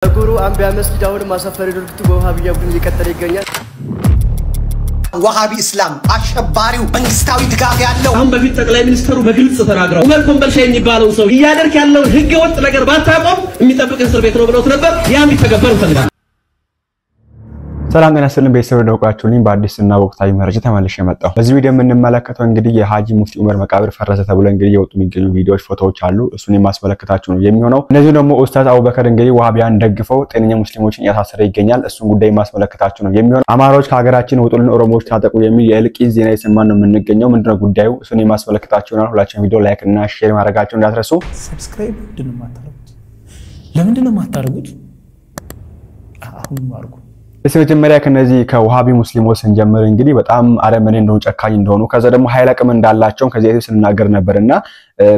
ጉሩ አንቢያ መስጊድ አሁን ማሳፈሪ ድርግቱ በዋሃቢያ ቡድን እየቀጠለ ይገኛል። ወሃቢ እስላም አሸባሪው መንግስታዊ ድጋፍ ያለው አሁን በፊት ጠቅላይ ሚኒስትሩ በግልጽ ተናግረው ኡመር ኮምበልሻ የሚባለው ሰው ያደርክ ያለው ህገ ወጥ ነገር ባታቆም የሚጠብቅ እስር ቤት ነው ብለው ነበር። ያም ይተገበር ፈልጋል። ሰላም ጤና ይስጥልን ቤተሰብ ደውቃችሁልኝ በአዲስ እና ወቅታዊ መረጃ ተመልሼ መጣሁ። በዚህ ቪዲዮ የምንመለከተው እንግዲህ የሃጂ ሙፍቲ ዑመር መቃብር ፈረሰ ተብሎ እንግዲህ የወጡ የሚገኙ ቪዲዮዎች ፎቶዎች አሉ። እሱን የማስመለከታችሁ ነው የሚሆነው። እነዚህ ደግሞ ኡስታዝ አቡበከር እንግዲህ ወሃቢያን ደግፈው ጤነኛ ሙስሊሞችን ያሳሰረ ይገኛል። እሱን ጉዳይ የማስመለከታችሁ ነው የሚሆነው። አማራዎች ከሀገራችን ወጡልን ኦሮሞዎች ታጠቁ የሚል የእልቂት ዜና የሰማን ነው የምንገኘው። ምንድነው ጉዳዩ? እሱን የማስመለከታችሁ ነው። ሁላችሁም ቪዲዮ ላይክ እና ሼር ማድረጋችሁን እንዳትረሱ። ሰብስክራይብ ለምንድነው ማታረጉት? አሁን ማርኩ በመጀመሪያ ከነዚህ ከወሃቢ ሙስሊሞች ስንጀምር እንግዲህ በጣም አረመኔ እንደሆኑ ጨካኝ እንደሆኑ ከዛ ደግሞ ኃይል አቅም እንዳላቸው ከዚህ አይነት ስንናገር ነበርና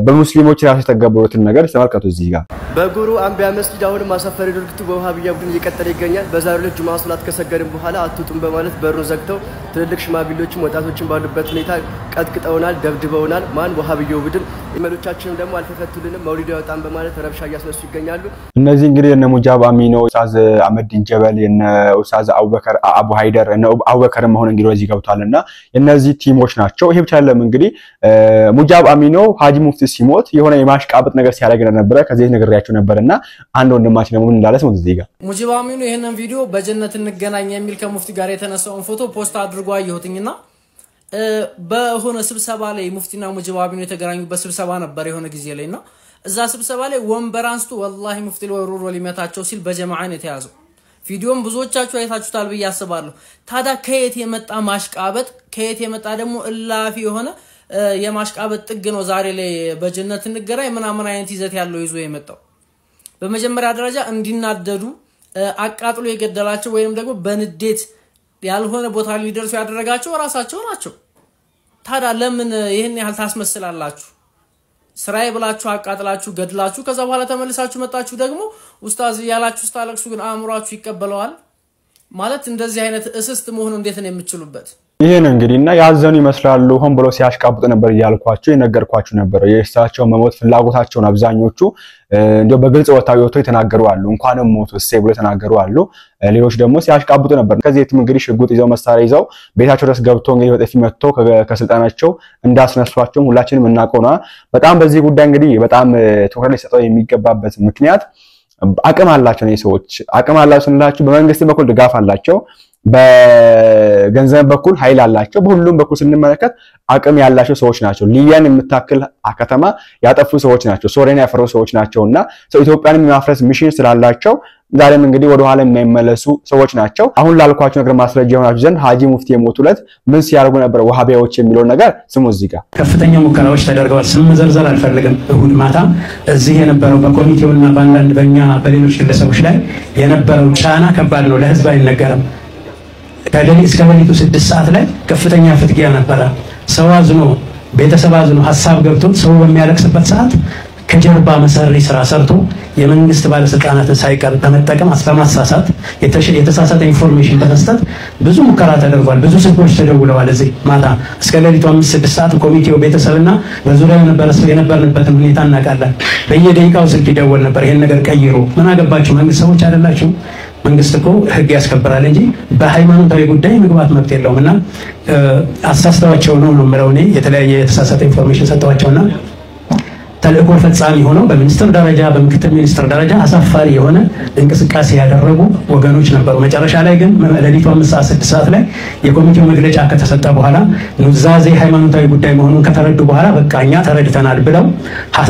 በሙስሊሞች ራሱ የተገበሩትን ነገር ተመልከቱ። እዚህ ጋር በጉሩ አንቢያ መስጊድ አሁን ማሳፈሪ ድርግቱ በዋሃቢያ ቡድን እየቀጠለ ይገኛል። በዛሬው ዕለት ጁምዓ ሶላት ከሰገድን በኋላ አትውጡም በማለት በሩን ዘግተው ትልልቅ ሽማግሌዎችም ወጣቶችም ባሉበት ሁኔታ ቀጥቅጠውናል፣ ደብድበውናል። ማን ወሃቢያው ቡድን ኢሜሎቻችንም ደግሞ አልተፈቱልንም፣ መውሊድ ያወጣን በማለት ረብሻ እያስነሱ ይገኛሉ። እነዚህ እንግዲህ እነ ሙጃብ አሚኖ፣ ኡስታዝ አህመዲን ጀበል፣ የነ ኡስታዝ አቡበከር አቡ ሃይደር እና አቡበከር መሆን እንግዲህ ወዚህ ገብቷልና እነዚህ ቲሞች ናቸው። ይሄ ብቻ አይደለም እንግዲህ ሙጃብ አሚኖ ሃጂ ሙፍቲ ሲሞት የሆነ የማሽቃበጥ ነገር ሲያደርግ ነበር። ከዚህ ነገርያችሁ ነበርና አንድ ወንድማችን ደግሞ እንዳለስ ነው እዚህ ጋር ሙጃብ አሚኖ ይሄንን ቪዲዮ በጀነት እንገናኝ የሚል ከሙፍቲ ጋር የተነሳውን ፎቶ ፖስት አድርጎ አየሁትኝና በሆነ ስብሰባ ላይ ሙፍቲና ሙጃብ አሚኖ የተገናኙበት ስብሰባ ነበር የሆነ ጊዜ ላይና እዛ ስብሰባ ላይ ወንበር አንስቶ ወላሂ ሙፍቲ ለወሩሮ ሊመታቸው ሲል በጀማዓ ነው የተያዘው። ቪዲዮም ብዙዎቻችሁ አይታችሁታል ብዬ አስባለሁ። ታዲያ ከየት የመጣ ማሽቃበጥ ከየት የመጣ ደግሞ እላፊ የሆነ የማሽቃበጥ ጥግ ነው ዛሬ ላይ በጀነት እንገናኝ ምናምን አይነት ይዘት ያለው ይዞ የመጣው? በመጀመሪያ ደረጃ እንዲናደዱ አቃጥሎ የገደላቸው ወይንም ደግሞ በንዴት ያልሆነ ቦታ ሊደርሱ ያደረጋቸው ራሳቸው ናቸው። ታዲያ ለምን ይሄን ያህል ታስመስላላችሁ? ስራዬ ብላችሁ አቃጥላችሁ ገድላችሁ ከዛ በኋላ ተመልሳችሁ መጣችሁ ደግሞ ኡስታዝ ያላችሁ ስታለቅሱ ግን አእምሯችሁ ይቀበለዋል ማለት እንደዚህ አይነት እስስት መሆኑ እንዴት ነው የምትችሉበት? ይሄን እንግዲህና ያዘኑ ይመስላሉ ሆን ብሎ ሲያሽቃብጡ ነበር ያልኳችሁ የነገርኳችሁ ነበር። የእሳቸው መሞት ፍላጎታቸውን አብዛኞቹ እንደው በግልጽ ወታውቶ የተናገሩ አሉ። እንኳንም ሞቱ እሰይ ብሎ የተናገሩ አሉ። ሌሎች ደግሞ ሲያሽቃብጡ ነበር። ከዚህም እንግዲህ ሽጉጥ ይዘው መሳሪያ ይዘው ቤታቸው ድረስ ገብቶ እንግዲህ በጥፊ መጥቶ ከስልጣናቸው እንዳስነሷቸው ሁላችንም እናውቀውና በጣም በዚህ ጉዳይ እንግዲህ በጣም ትኩረት ሊሰጠው የሚገባበት ምክንያት አቅም አላቸው ነው። ሰዎች አቅም አላቸው ስንላችሁ በመንግስት በኩል ድጋፍ አላቸው፣ በገንዘብ በኩል ኃይል አላቸው። በሁሉም በኩል ስንመለከት አቅም ያላቸው ሰዎች ናቸው። ሊቢያን የምታክል ከተማ ያጠፉ ሰዎች ናቸው። ሶሪያን ያፈረሱ ሰዎች ናቸውና ኢትዮጵያንም የማፍረስ ሚሽን ስላላቸው ዛሬም እንግዲህ ወደ ኋላ የማይመለሱ ሰዎች ናቸው። አሁን ላልኳችሁ ነገር ማስረጃ ይሆናችሁ ዘንድ ሃጂ ሙፍቲ የሞቱለት ምን ሲያርጉ ነበር ወሃቢያዎች የሚለው ነገር ስሙ። እዚህ ጋር ከፍተኛ ሙከራዎች ተደርገዋል። ስም ዘርዘር አልፈልግም። እሁድ ማታ እዚህ የነበረው በኮሚቴውና በአንዳንድ በእኛ በሌሎች ግለሰቦች ላይ የነበረው ጫና ከባድ ነው፣ ለህዝብ አይነገርም። ከሌሊት እስከ ሌሊቱ 6 ሰዓት ላይ ከፍተኛ ፍትጊያ ነበረ። ሰው አዝኖ ቤተሰብ አዝኖ ሐሳብ ገብቶት ሰው በሚያለቅስበት ሰዓት ከጀርባ መሰሪ ስራ ሰርቶ የመንግስት ባለስልጣናትን ሳይቀር በመጠቀም አስተማሳሳት የተሳሳተ ኢንፎርሜሽን በመስጠት ብዙ ሙከራ ተደርጓል። ብዙ ስልኮች ተደውለዋል። እዚህ ማታ እስከ ሌሊቱ 5-6 ሰዓት ኮሚቴው ቤተሰብና በዙሪያው የነበርንበትን ሁኔታ እናውቃለን። በየደቂቃው ስልክ ይደወል ነበር። ይሄን ነገር ቀይሩ፣ ምን አገባችሁ መንግስት ሰዎች አይደላችሁ? መንግስት እኮ ህግ ያስከብራል እንጂ በሃይማኖታዊ ጉዳይ መግባት መብት የለውምና አሳስተዋቸው ነው የምለው እኔ። የተለያየ የተሳሳተ ኢንፎርሜሽን ሰጠዋቸውና ተልእኮ ፈጻሚ ሆነው በሚኒስትር ደረጃ በምክትል ሚኒስትር ደረጃ አሳፋሪ የሆነ እንቅስቃሴ ያደረጉ ወገኖች ነበሩ። መጨረሻ ላይ ግን ሌሊቱ 5-6 ሰዓት ላይ የኮሚቴው መግለጫ ከተሰጠ በኋላ ኑዛዜ ሃይማኖታዊ ጉዳይ መሆኑን ከተረዱ በኋላ በቃኛ ተረድተናል ብለው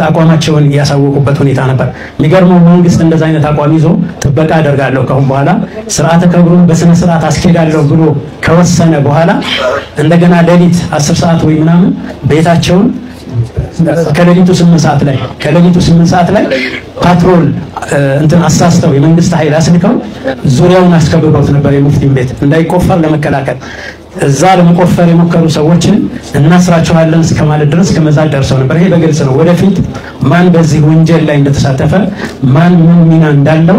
አቋማቸውን ያሳወቁበት ሁኔታ ነበር። የሚገርመው መንግስት እንደዛ አይነት አቋም ይዞ ጥበቃ አደርጋለሁ ከአሁን በኋላ ስርዓተ ቀብሩን በስነ ስርዓት አስኬዳለሁ ብሎ ከወሰነ በኋላ እንደገና ሌሊት 10 ሰዓት ወይ ምናምን ቤታቸውን ከሌሊቱ 8 ሰዓት ላይ ፓትሮል እንትን አሳስተው የመንግስት ኃይል አስልከው ዙሪያውን አስከብበውት ነበር የሙፍቲን ቤት እንዳይቆፈር ለመከላከል። እዛ ለመቆፈር የሞከሩ ሰዎችን እናስራቸዋለን እስከማለት ድረስ ከመዛት ደርሰው ነበር። ይሄ በግልጽ ነው። ወደፊት ማን በዚህ ወንጀል ላይ እንደተሳተፈ ማን ምን ሚና እንዳለው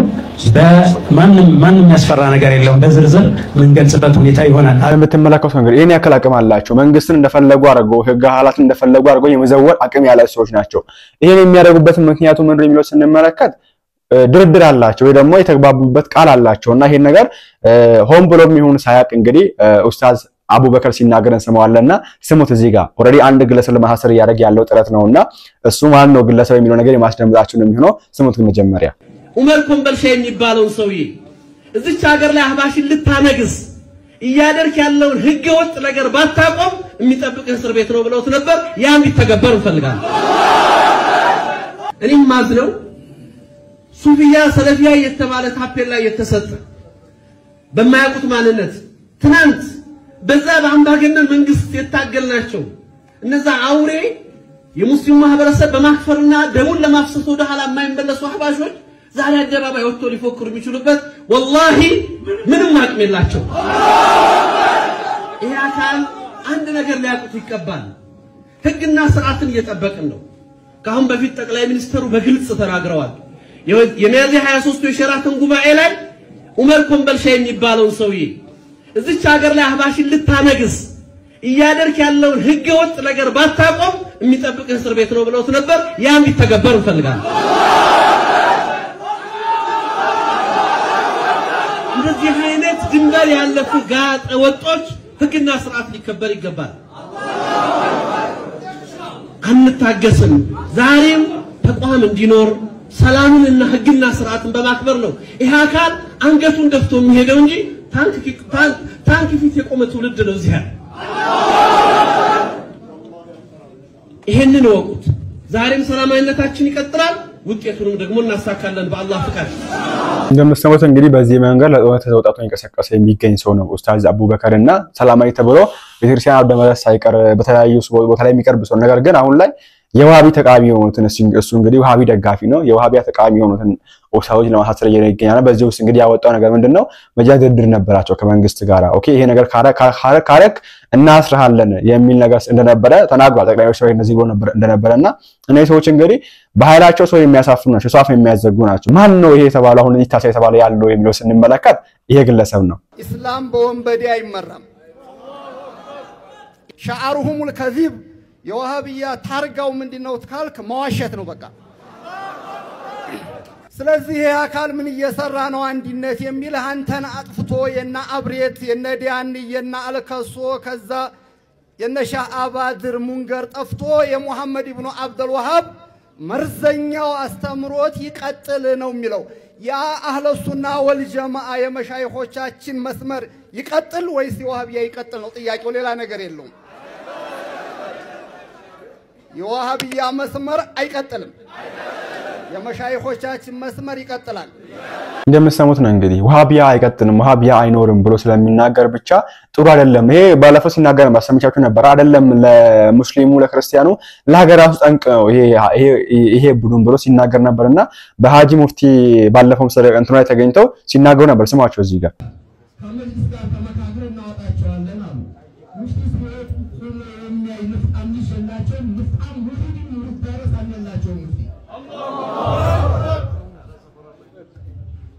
በማንም ያስፈራ ነገር የለውም። በዝርዝር ምን ገልጽበት ሁኔታ ይሆናል። የምትመለከቱት ነገር ይሄን ያክል አቅም አላቸው። መንግስትን እንደፈለጉ አድርገው ህግ ሐላትን እንደፈለጉ አድርገው የመዘወር አቅም ያላቸው ሰዎች ናቸው። ይሄን የሚያደርጉበት ምክንያቱ ምንድነው የሚለው ስንመለከት ድርድር አላቸው ወይ ደግሞ የተግባቡበት ቃል አላቸውና ይሄን ነገር ሆም ብሎም ይሁን ሳያቅ እንግዲህ ኡስታዝ አቡበከር ሲናገረን ሰማዋለና ስሙት እዚህ ጋር ኦሬዲ አንድ ግለሰብ ለማሐሰር ያደረገ ያለው ጥረት ነውና እሱ ማን ነው ግለሰብ የሚለው ነገር የማስደምጣችሁ ነው የሚሆነው ስሙት መጀመሪያ ዑመር ኮምበልሻ የሚባለው ሰውዬ እዚች ሀገር ላይ አህባሽን ልታነግስ እያደረክ ያለውን ህገ ወጥ ነገር ባታቆም የሚጠብቅ እስር ቤት ነው ብለውት ነበር ያን ቢተገበር እንፈልጋለን እኔም ማዝነው ሱፊያ ሰለፊያ የተባለ ታፔላ የተሰጠ በማያውቁት ማንነት ትናንት በዛ በአምባገነን መንግስት የታገልናቸው እነዛ አውሬ የሙስሊም ማህበረሰብ በማክፈርና ደሙን ለማፍሰስ ወደ ኋላ የማይመለሱ አህባሾች ዛሬ አደባባይ ወጥቶ ሊፎክሩ የሚችሉበት ወላሂ ምንም አቅም የላቸው ይሄ አካል አንድ ነገር ሊያውቁት ይገባል ህግና ስርዓትን እየጠበቅን ነው ካሁን በፊት ጠቅላይ ሚኒስትሩ በግልጽ ተናግረዋል የሚያዝያ 23 የሸራተን ጉባኤ ላይ ዑመር ኮምበልሻ የሚባለው ሰውዬ እዚች ሀገር ላይ አህባሽን ልታነግስ እያደረክ ያለውን ህገ ወጥ ነገር ባታቆም የሚጠብቅ እስር ቤት ነው ብለውት ነበር ያን ቢተገበር እንፈልጋለን እንደዚህ አይነት ድንበር ያለፉ ጋጠ ወጦች ህግና ስርዓት ሊከበር ይገባል አንታገስም ዛሬም ተቋም እንዲኖር ሰላምንና ህግና ስርዓትን በማክበር ነው ይሄ አካል አንገቱን ደፍቶ የሚሄደው እንጂ ታንክ ፊት የቆመ ትውልድ ነው እዚህ ይሄንን ወቁት ዛሬም ሰላማዊነታችን ይቀጥላል ውጤቱንም ደግሞ እናሳካለን በአላህ ፍቃድ እንደምትሰሙት እንግዲህ በዚህ መንገድ ለጦርነት ተወጣቶ እንቀሳቀሰ የሚገኝ ሰው ነው ኡስታዝ አቡበከርና ሰላማዊ ተብሎ ቤተክርስቲያን አደመረስ ሳይቀር በተለያዩ ቦታ ላይ የሚቀርብ ሰው ነገር ግን አሁን ላይ የዋሃቢ ተቃዋሚ የሆኑትን እሱ እንግዲህ ዋሃቢ ደጋፊ ነው የዋሃቢያ ተቃዋሚ የሆኑትን ኡስታዞች ለማሐሰር ይገኛል በዚህ ውስጥ እንግዲህ ያወጣው ነገር ምንድነው መጃደድር ነበራቸው ከመንግስት ጋር ኦኬ ይሄ ነገር ካረክ እናስራሃለን የሚል ነገር እንደነበረ ተናግሯል ጠቅላይ ሚኒስትሩ እነዚህ ብሎ ነበር እንደነበረና እነዚህ ሰዎች እንግዲህ በኃይላቸው ሰው የሚያሳፍሩ ናቸው ሷፍ የሚያዘጉ ናቸው ማን ነው ይሄ የተባለው አሁን ይታሰ የተባለው ያለው የሚለው ስንመለከት ይሄ ግለሰብ ነው ኢስላም በወንበዴ አይመራም ሻዓሩሁሙል ከዚብ የዋሃቢያ ታርጋው ምንድነው ካልክ መዋሸት ነው በቃ ስለዚህ ይሄ አካል ምን እየሰራ ነው አንዲነት የሚል አንተን አጥፍቶ የና አብሬት የነ ዲያን የና አልከሶ ከዛ የነ ሻአባድር ሙንገር ጠፍቶ የሙሐመድ ኢብኑ አብዱል ወሃብ መርዘኛው አስተምሮት ይቀጥል ነው የሚለው ያ አህለ ሱና ወልጀማዓ የመሻይኾቻችን መስመር ይቀጥል ወይስ የዋሃቢያ ይቀጥል ነው ጥያቄው ሌላ ነገር የለውም የዋሃቢያ መስመር አይቀጥልም የመሻይኾቻችን መስመር ይቀጥላል እንደምትሰሙት ነው እንግዲህ ዋሃቢያ አይቀጥልም ዋሃቢያ አይኖርም ብሎ ስለሚናገር ብቻ ጥሩ አይደለም ይሄ ባለፈው ሲናገር ማሰምቻችሁ ነበር አይደለም ለሙስሊሙ ለክርስቲያኑ ለሀገራቱ ጠንቅ ነው ይሄ ቡድን ብሎ ሲናገር ነበርና በሃጂ ሙፍቲ ባለፈው ሰደቀ እንትኑ ላይ ተገኝተው ሲናገሩ ነበር ስማቸው እዚህ ጋር ከመንግስት ጋር ተመካክረን እናወጣቸዋለን አሉ ሙፍቲ ሰዎች ሁሉ የሚያይሉት አንሽላቸው ምፍአም ሙፍቲ ሙርዳረስ አለላቸው ሙፍቲ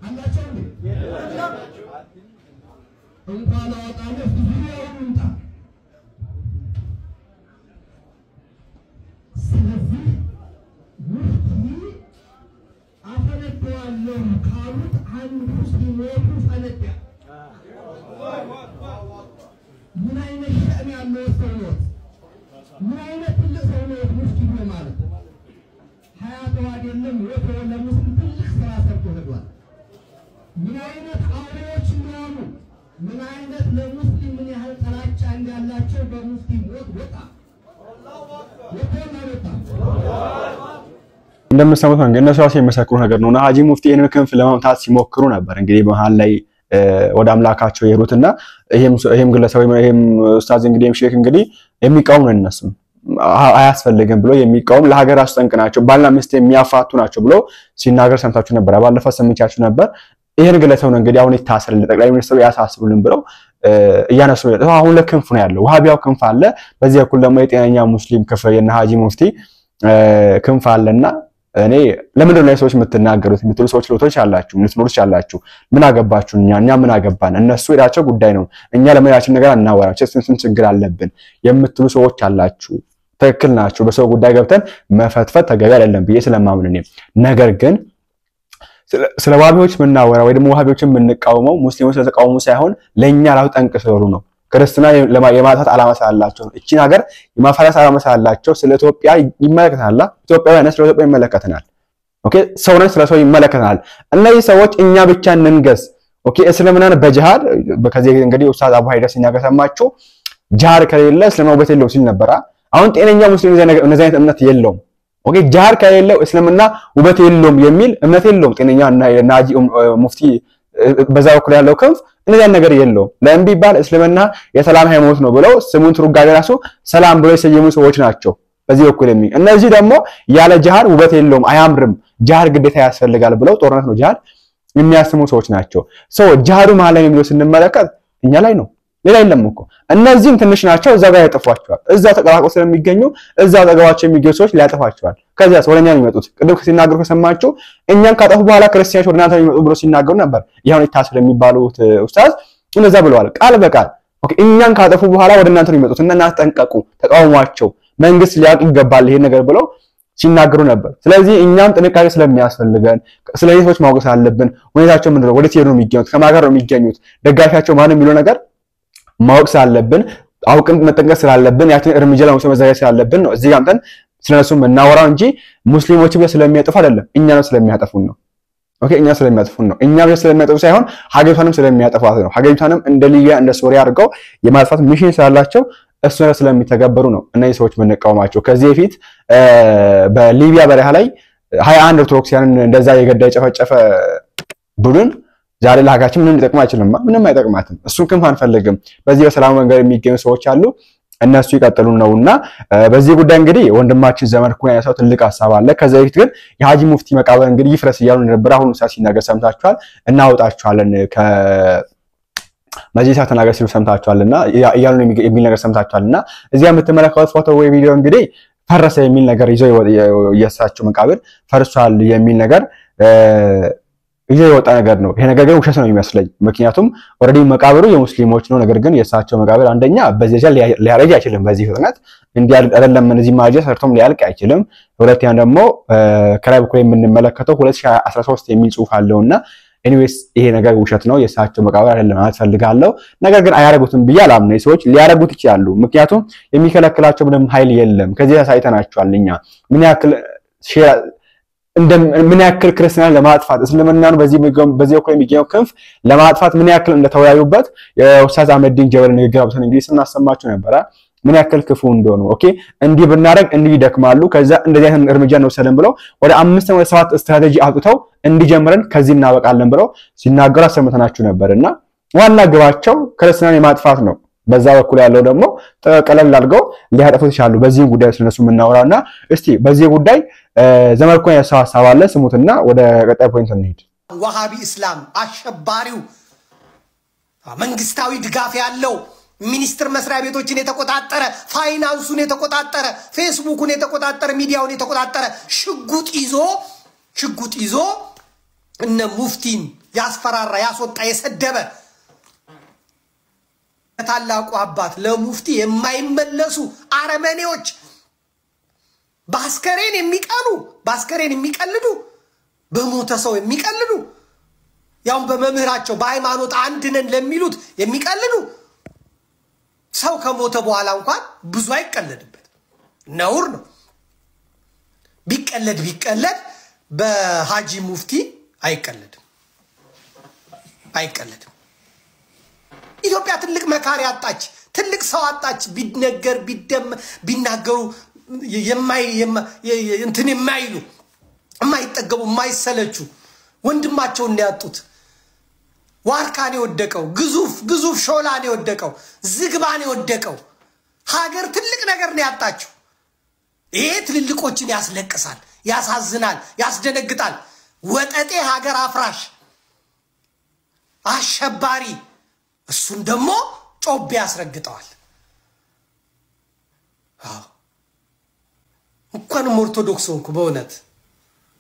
አላቸው እንኳን አወጣለሁ ዙሪያውን እንታ ስለዚህ ሙፍቲ አፈነደዋለሁ ካሉት አንዱ ሲሞቱ ፈነዳ ምን አይነት ሸእን ያለው ሰው ነው ምን አይነት ትልቅ ሰው ነው ሙፍቲ ነው ማለት ሀያቱ አይደለም ወቶ ለሙስሊም ትልቅ ስራ ሰርቶ ሄዷል ምን አይነት አውሬዎች እንደሆኑ ምን አይነት ለሙስሊም ምን ያህል ጥላቻ እንዳላቸው በሙፍቲ ሞት ወጣ እንደምትሰሙት ነው እነሱ ራሱ የሚመሰክሩ ነገር ነውና ሀጂ ሙፍቲ ይሄን ክንፍ ለማምታት ሲሞክሩ ነበር እንግዲህ በመሃል ላይ ወደ አምላካቸው የሩትና ይሄም ግለሰብ ይሄም ኡስታዝ እንግዲህ ሼክ እንግዲህ የሚቃወሙ ነው እነሱ አያስፈልግም ብሎ የሚቃወም ለሀገር አስጠንቅናቸው ባልና ሚስት የሚያፋቱ ናቸው ብሎ ሲናገር ሰምታችሁ ነበር ባለፈው ሰምቻችሁ ነበር ይሄን ግለሰብ ነው እንግዲህ አሁን ይታሰራል ጠቅላይ ሚኒስትሩ ያሳስቡልን ብለው እያነሱ ነው አሁን ለክንፍ ነው ያለው ዋሃቢያው ክንፍ አለ በዚህ በኩል ደግሞ የጤነኛ ሙስሊም ክፍል የነ ሀጂ ሙፍቲ ክንፍ አለና እኔ ለምን ነው ሰዎች የምትናገሩት የምትሉ ሰዎች ሎቶች አላችሁ ልትኖሩች አላችሁ ምን አገባችሁ እኛ ምን አገባን እነሱ የራቸው ጉዳይ ነው እኛ ለማያችን ነገር አናወራም ቸስን ችግር አለብን የምትሉ ሰዎች አላችሁ ትክክል ናችሁ በሰው ጉዳይ ገብተን መፈትፈት ተገቢ አይደለም ብዬ ስለማምን ነገር ግን ስለ ዋሃቢዎች ምናወራ ወይ ደግሞ ዋሃቢዎችን ምንቃወመው ሙስሊሞች ስለተቃወሙ ሳይሆን ለኛ ራሱ ጠንቅ ስለሆኑ ነው ክርስትና የማጥፋት ዓላማ ስላላቸው እቺን ሀገር የማፈራረስ ዓላማ ስላላቸው ስለ ኢትዮጵያ ይመለከታል ኢትዮጵያውያን ስለ ኢትዮጵያ ይመለከተናል ኦኬ ሰውነን ስለ ሰው ይመለከተናል እነዚህ ሰዎች እኛ ብቻ እንንገስ ኦኬ እስልምናን በጅሃድ በከዚህ እንግዲህ ኡስታዝ አቡ ሃይደር ሲናገር ሰማችሁ ጃር ከሌለ እስልምናው በተለው ሲል ነበር አሁን ጤነኛ ሙስሊም እነዚህ አይነት እምነት የለውም ኦኬ ጃር ከሌለ እስልምና ውበት የለውም የሚል እምነት የለውም ጤነኛ ናጂ ሙፍቲ በዛ በኩል ያለው ክንፍ እነዚህ ነገር የለውም ለምን ቢባል እስልምና የሰላም ሃይማኖት ነው ብለው ስሙን ትርጓሜ ራሱ ሰላም ብለው የሰየሙ ሰዎች ናቸው በዚህ በኩል እነዚህ ደግሞ ያለ ጃር ውበት የለውም አያምርም ጃር ግዴታ ያስፈልጋል ብለው ጦርነት ነው ጃር የሚያስሙ ሰዎች ናቸው ጃሩ ማለት የሚለው ስንመለከት እኛ ላይ ነው ሌላ የለም እኮ እነዚህም ትንሽ ናቸው እዛ ጋር ያጠፋቸዋል እዛ ተቀላቅለው ስለሚገኙ እዛ ተጋዋቸው የሚገኙ ሰዎች ሊያጠፋቸዋል ከዚያ ወደኛ የሚመጡት ቅድም ሲናገሩ ከሰማችሁ እኛን ካጠፉ በኋላ ክርስቲያኖች ወደ እናንተ የሚመጡ ብሎ ሲናገሩ ነበር ይሁን ይታሰር የሚባሉት ኡስታዝ እነዛ ብለዋል ቃል በቃል ኦኬ እኛን ካጠፉ በኋላ ወደ እናንተ የሚመጡት እና እናስጠንቀቁ ተቃውሟቸው መንግስት ሊያውቅ ይገባል ይሄን ነገር ብለው ሲናገሩ ነበር ስለዚህ እኛም ጥንቃቄ ስለሚያስፈልገን ስለዚህ ሰዎች ማወቅ አለብን ሁኔታቸው ምንድነው ወደ ሲሄዱ ነው የሚገኙት ከማጋር ነው የሚገኙት ደጋፊያቸው ማን የሚለው ነገር ማወቅ ስላለብን አውቅን መጠንቀቅ ስላለብን ያችን እርምጃ ለመውሰድ መዘጋጀት ስላለብን ነው እዚህ ጋር ስለነሱ መናወራው እንጂ ሙስሊሞች ብቻ ስለሚያጠፉ አይደለም እኛ ነው ስለሚያጠፉን ነው ኦኬ እኛ ስለሚያጠፉን ነው እኛ ብቻ ስለሚያጠፉ ሳይሆን ሀገሪቷንም ስለሚያጠፋት ነው ሀገሪቷንም እንደ ሊቢያ እንደ ሶሪያ አድርገው የማጥፋት ሚሽን ስላላቸው እሱ ነገር ስለሚተገበሩ ነው እነዚህ ሰዎች መነቃወማቸው ከዚህ በፊት በሊቢያ በረሃ ላይ 21 ኦርቶዶክሳውያን እንደዛ የገዳይ ጨፈጨፈ ቡድን ዛሬ ለሀገራችን ምንም ሊጠቅም አይችልም ምንም አይጠቅማትም እሱን ክንፍ አንፈልግም በዚህ በሰላም መንገድ የሚገኙ ሰዎች አሉ እነሱ ይቀጥሉ ነውና በዚህ ጉዳይ እንግዲህ ወንድማችን ዘመድኩን ያሳው ትልቅ ሐሳብ አለ ከዛ በፊት ግን የሃጂ ሙፍቲ መቃብር እንግዲህ ይፍረስ ይያሉ ነበር አሁን ሲናገር ሰምታችኋል እናውጣችኋለን ከመጂሳ ተናገር ሲሉ ሰምታችኋልና ይያሉ የሚል ነገር ሰምታችኋልና እዚያ የምትመለከቱት ፎቶ ወይ ቪዲዮ እንግዲህ ፈረሰ የሚል ነገር ይዞ የሳቸው መቃብር ፈርሷል የሚል ነገር ይሄ ወጣ ነገር ነው ይሄ ነገር ግን ውሸት ነው የሚመስለኝ ምክንያቱም ኦሬዲ መቃብሩ የሙስሊሞች ነው ነገር ግን የሳቸው መቃብር አንደኛ በዚህ ሊያረጅ አይችልም በዚህ ፍጥነት እንዲያል አይደለም እነዚህ ማጀ ሰርቶም ሊያልቅ አይችልም ሁለተኛ ደግሞ ከላይ በኩል የምንመለከተው 2013 የሚል ጽሁፍ አለውና ኤኒዌይስ ይሄ ነገር ውሸት ነው የሳቸው መቃብር አይደለም አትፈልጋለሁ ነገር ግን አያረጉትም ብያላም ነው ሰዎች ሊያረጉት ይችላሉ ምክንያቱም የሚከለክላቸው ምንም ኃይል የለም ከዚህ ሳይተናቸዋልኛ ምን ያክል ክርስቲያን ለማጥፋት እስልምናን በዚህ በኩል የሚገኘው ክንፍ ለማጥፋት ምን ያክል እንደተወያዩበት የኡስታዝ አህመዲን ጀበል ንግግር አብተን እንግሊዝ እናሰማችሁ ነበር ምን ያክል ክፉ እንደሆነ ኦኬ እንዲህ ብናረግ እንዲህ ይደክማሉ ከዛ እንደዚህ አይነት እርምጃ ነው ሰለም ብለው ወደ 5 ወደ 7 ስትራቴጂ አውጥተው እንዲጀምረን ከዚህ እናበቃለን ብለው ሲናገሩ አሰምተናችሁ ነበርና ዋና ግባቸው ክርስቲያንን የማጥፋት ነው በዛ በኩል ያለው ደግሞ ተቀለል አድርገው ሊያጠፉት ይችላሉ በዚህ ጉዳይ ስለነሱ ምናወራና እስቲ በዚህ ጉዳይ ዘመድኩን ያሳሳው አለ ስሙትና ወደ ቀጣይ ፖይንት እንሂድ ወሃቢ እስላም አሸባሪው መንግስታዊ ድጋፍ ያለው ሚኒስትር መስሪያ ቤቶችን የተቆጣጠረ ፋይናንሱን የተቆጣጠረ ፌስቡክን የተቆጣጠረ ሚዲያውን የተቆጣጠረ ሽጉጥ ይዞ እነ ሙፍቲን ያስፈራራ ያስወጣ የሰደበ ታላቁ አባት ለሙፍቲ የማይመለሱ አረመኔዎች ባስከሬን የሚቀልዱ በሞተ ሰው የሚቀልዱ ያው በመምህራቸው በሃይማኖት አንድ ነን ለሚሉት የሚቀልዱ ሰው ከሞተ በኋላ እንኳን ብዙ አይቀለድበት ነውር ነው ቢቀለድ በሃጂ ሙፍቲ አይቀለድም ኢትዮጵያ ትልቅ መካሪ አጣች ትልቅ ሰው አጣች ቢነገር ቢናገሩ የማይሉ የማይጠገቡ የማይሰለቹ ወንድማቸው እንዲያጡት ዋርካኔ ወደቀው ግዙፍ ሾላኔ ወደቀው ዝግባኔ ወደቀው ሀገር ትልቅ ነገር ነው ያጣችው ይሄ ትልልቆችን ያስለቅሳል ያሳዝናል ያስደነግጣል ወጠጤ ሀገር አፍራሽ አሸባሪ እሱን ደግሞ ጮቤ ያስረግጠዋል እንኳንም ኦርቶዶክስ ሆንኩ በእውነት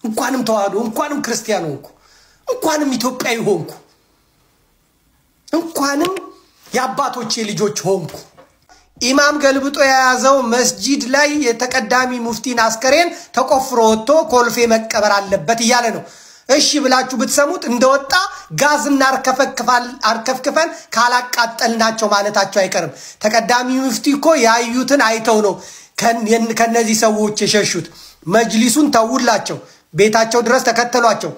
እንኳንም ተዋህዶ እንኳንም ክርስቲያን ሆንኩ እንኳንም ኢትዮጵያዊ ሆንኩ እንኳንም ያባቶቼ ልጆች ሆንኩ ኢማም ገልብጦ የያዘው መስጂድ ላይ የተቀዳሚ ሙፍቲን አስከሬን ተቆፍሮ ወጥቶ ኮልፌ መቀበር አለበት ይያለ ነው እሺ ብላችሁ ብትሰሙት እንደወጣ ጋዝና አርከፍክፈን ካላቃጠልናቸው ማለታቸው አይቀርም። ተቀዳሚ ሙፍቲ እኮ ያዩትን አይተው ነው ከነዚህ ሰዎች የሸሹት። መጅሊሱን ተውላቸው፣ ቤታቸው ድረስ ተከተሏቸው።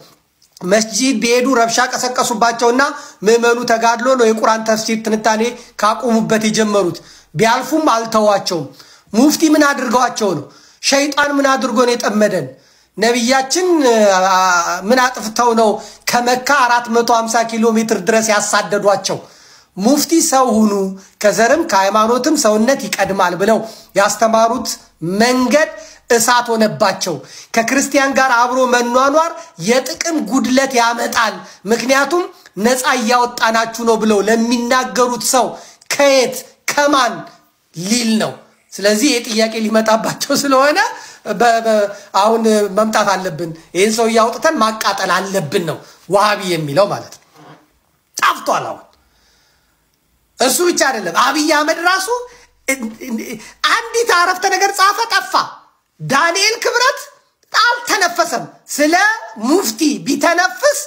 መስጂድ ቢሄዱ ረብሻ ቀሰቀሱባቸውና ምዕመኑ ተጋድሎ ነው የቁርአን ተፍሲር ትንታኔ ካቆሙበት የጀመሩት። ቢያልፉም አልተዋቸውም። ሙፍቲ ምን አድርገዋቸው ነው? ሸይጣን ምን አድርጎ ነው የጠመደን? ነብያችን ምን አጥፍተው ነው ከመካ 450 ኪሎ ሜትር ድረስ ያሳደዷቸው? ሙፍቲ ሰው ሁኑ፣ ከዘርም ከሃይማኖትም ሰውነት ይቀድማል ብለው ያስተማሩት መንገድ እሳት ሆነባቸው። ከክርስቲያን ጋር አብሮ መኗኗር የጥቅም ጉድለት ያመጣል፣ ምክንያቱም ነፃ ያወጣናችሁ ነው ብለው ለሚናገሩት ሰው ከየት ከማን ሊል ነው? ስለዚህ የጥያቄ ሊመጣባቸው ስለሆነ አሁን መምጣት አለብን፣ ይሄን ሰው ያውጥተን ማቃጠል አለብን ነው ወሃቢ የሚለው ማለት ነው። ጣፍቷል። አሁን እሱ ብቻ አይደለም፣ አብይ አህመድ ራሱ አንዲት አረፍተ ነገር ጻፈ፣ ጠፋ። ዳንኤል ክብረት አልተነፈሰም። ስለ ሙፍቲ ቢተነፍስ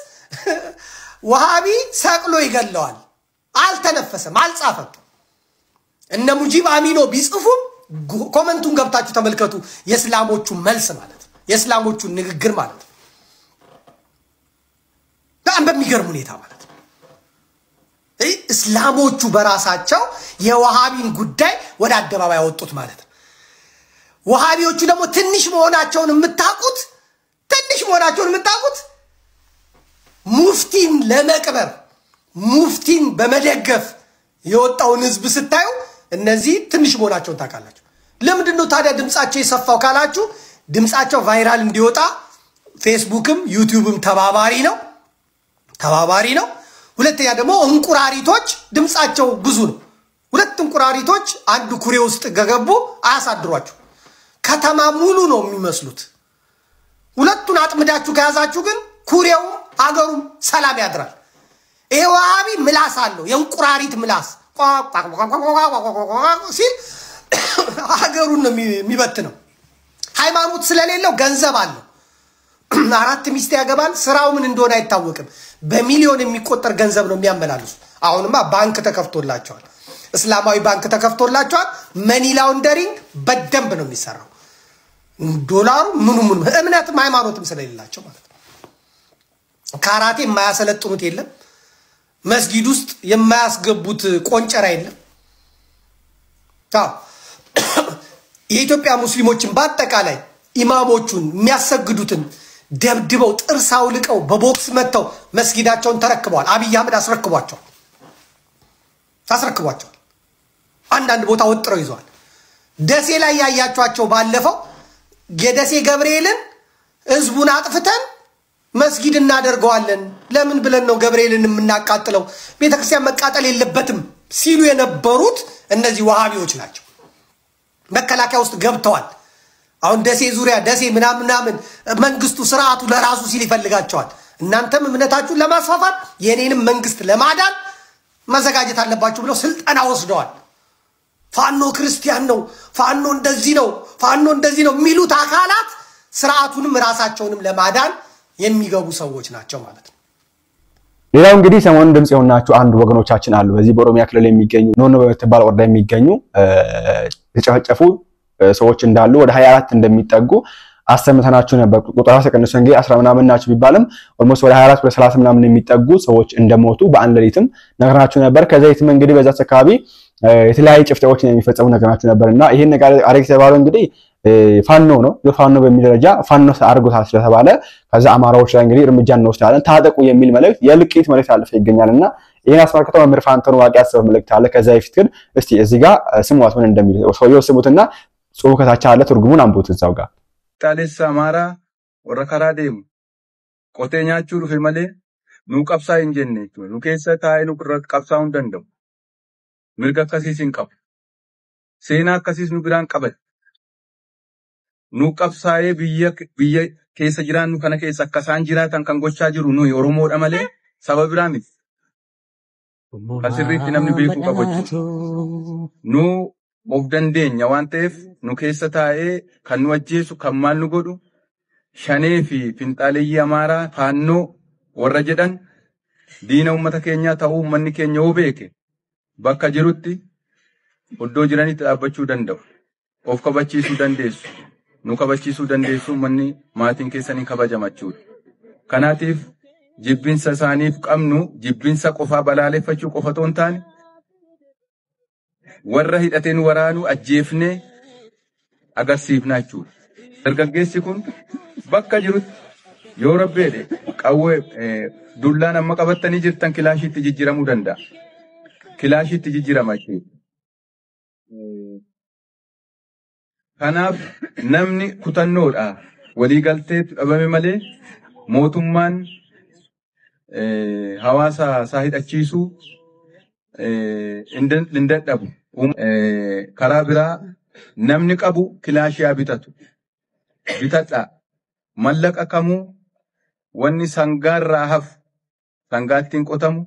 ወሃቢ ሰቅሎ ይገለዋል። አልተነፈሰም፣ አልጻፈም። እነ ሙጂብ አሚኖ ቢጽፉም ኮመንቱን ገብታችሁ ተመልከቱ። የእስላሞቹ መልስ ማለት ነው፣ የእስላሞቹ ንግግር ማለት ነው። በጣም በሚገርም ሁኔታ ማለት ነው። እስላሞቹ በራሳቸው የወሃቢን ጉዳይ ወደ አደባባይ ያወጡት ማለት ነው። ወሃቢዎቹ ደግሞ ትንሽ መሆናቸውን የምታውቁት ሙፍቲን ለመቅበር ሙፍቲን በመደገፍ የወጣውን ህዝብ ስታዩ እነዚህ ትንሽ መሆናቸውን ታውቃላችሁ። ለምንድን ነው ታዲያ ድምጻቸው የሰፋው ካላችሁ፣ ድምጻቸው ቫይራል እንዲወጣ ፌስቡክም ዩቲዩብም ተባባሪ ነው። ሁለተኛ ደግሞ እንቁራሪቶች ድምጻቸው ብዙ ነው። ሁለት እንቁራሪቶች አንድ ኩሬ ውስጥ ገገቡ አያሳድሯችሁ። ከተማ ሙሉ ነው የሚመስሉት። ሁለቱን አጥምዳችሁ ከያዛችሁ ግን ኩሬው ሀገሩም ሰላም ያድራል። ይሄ ወሃቢ ምላስ አለው፣ የእንቁራሪት ምላስ ሲል ሀገሩን ነው የሚበትነው። ሃይማኖት ስለሌለው ገንዘብ አለው። 4 ሚስት ያገባል። ስራው ምን እንደሆነ አይታወቅም። በሚሊዮን የሚቆጠር ገንዘብ ነው የሚያመላልሱ። አሁንማ ባንክ ተከፍቶላቸዋል፣ እስላማዊ ባንክ ተከፍቶላቸዋል። መኒ ላውንደሪንግ በደንብ ነው የሚሰራው። ዶላሩ ምኑ እምነትም ሃይማኖትም ስለሌላቸው ማለት ነው። ካራቴ የማያሰለጥኑት የለም፣ መስጊድ ውስጥ የማያስገቡት ቆንጨራ የለም። የኢትዮጵያ ሙስሊሞችን በአጠቃላይ ኢማሞቹን የሚያሰግዱትን ደብድበው ጥርስ አውልቀው በቦክስ መተው መስጊዳቸውን ተረክበዋል። አብይ አህመድ አስረክቧቸዋል። አንዳንድ ቦታ ወጥረው ይዘዋል። ደሴ ላይ ያያቸዋቸው ባለፈው የደሴ ገብርኤልን ህዝቡን አጥፍተን መስጊድ እናደርገዋለን፣ ለምን ብለን ነው ገብርኤልን የምናቃጥለው? ቤተክርስቲያን መቃጠል የለበትም ሲሉ የነበሩት እነዚህ ወሃቢዎች ናቸው። መከላከያ ውስጥ ገብተዋል። አሁን ደሴ ዙሪያ ደሴ ምናምን መንግስቱ ስርዓቱ ለራሱ ሲል ይፈልጋቸዋል። እናንተም እምነታችሁን ለማስፋፋት የኔንም መንግስት ለማዳን መዘጋጀት አለባችሁ ብለው ስልጠና ወስደዋል። ፋኖ ክርስቲያን ነው፣ ፋኖ እንደዚህ ነው የሚሉት አካላት ስርዓቱንም ራሳቸውንም ለማዳን የሚገቡ ሰዎች ናቸው ማለት ነው። ሌላው እንግዲህ ሰሞኑን ድምጽ የሆናችሁ አንድ ወገኖቻችን አሉ። በዚህ በኦሮሚያ ክልል የሚገኙ ኖኖ በተባለ ወረዳ የሚገኙ የተጨፈጨፉ ሰዎች እንዳሉ ወደ 24 እንደሚጠጉ አሰምተናችሁ ነበር። ቁጥራው ተቀንሶ እንግዲህ 10 ምናምን ናቸው ቢባልም ኦልሞስት ወደ 24 ወደ 30 ምናምን የሚጠጉ ሰዎች እንደሞቱ በአንድ ሌሊትም ነገራችሁ ነበር። ከዛ የትም እንግዲህ በዛ አካባቢ የተለያየ ጭፍጨፋዎች የሚፈጸሙ ነገራችሁ ነበርና ይሄን ነገር አረግ ተባለው እንግዲህ ፋኖ ነው የፋኖ በሚል ደረጃ ፋኖ አርጎታል ስለተባለ ከዛ አማራዎች ላይ እንግዲህ እርምጃ እንወስዳለን ታጠቁ የሚል መልእክት የልቂት መልእክት አልፈ ይገኛልና ይሄን አስመልክቶ መምህር ፋንታኑ ዋቂ ያሰበው መልእክት አለ። ከዛ ይፍት ግን እስቲ እዚህ ጋር ስሙት ምን እንደሚል ሰውየው ስሙትና ጽሁፍ ከታች አለ ትርጉሙን አንብቡት እዛው ጋር ጣለስ አማራ ወረከራ ደም ቆቴኛቹ ሩፍ መለ ኑ ቀብሳ እንጀኔ ኑ ከሰ ታይኑ ቅረት ቀብሳውን ደንደው ምርጋ ከሲሲን ቀብ ሴና ከሲስ ኑ ብራን ቀበል ኑ ቀብሳዬ ብየ ከሰ ጅራን ከነ ከሰ ከሳን ጅራታን ከን ጎቻ ጅሩ ኑ የኦሮሞ ደመለ ሰበብ ብራን ከስሪት ነምን ቤኩ ቀቦች ኑ of dandeenya waan ta'eef nu keessa taa'ee kan nu ajjeesu kan maal nu godhu shanee fi finxaaleeyyii amaaraa faannoo warra jedhan diina ummata keenyaa ta'uu uummanni keenya yoo beeke bakka jirutti oddoo jiranitti dhaabbachuu danda'u. Of kabachiisuu dandeessu. Nu kabachiisuu dandeessu uummanni maatiin keessanii kabajamachuudha. Kanaatiif jibbinsa isaaniif qabnu jibbinsa qofaa balaaleffachuu qofa otoo hin taane warra hidhateen waraanu ajjeefnee agarsiifnaa jechuudha. Dargaggeessi kun bakka jirutti yoo rabbeedhe qawwee dullaan amma qabattanii jirtan kilaashiitti jijjiiramuu danda'a. Kilaashiitti jijjiirama jechuudha. Kanaaf namni kutannoodha walii galtee dhabame malee mootummaan hawaasa isaa hidhachiisuu hin dadhabu. Karaa biraa namni qabu kilaashii bitatu. Bitadhaa mallaqa kamuu wanni sangaarraa hafu sangaattiin qotamu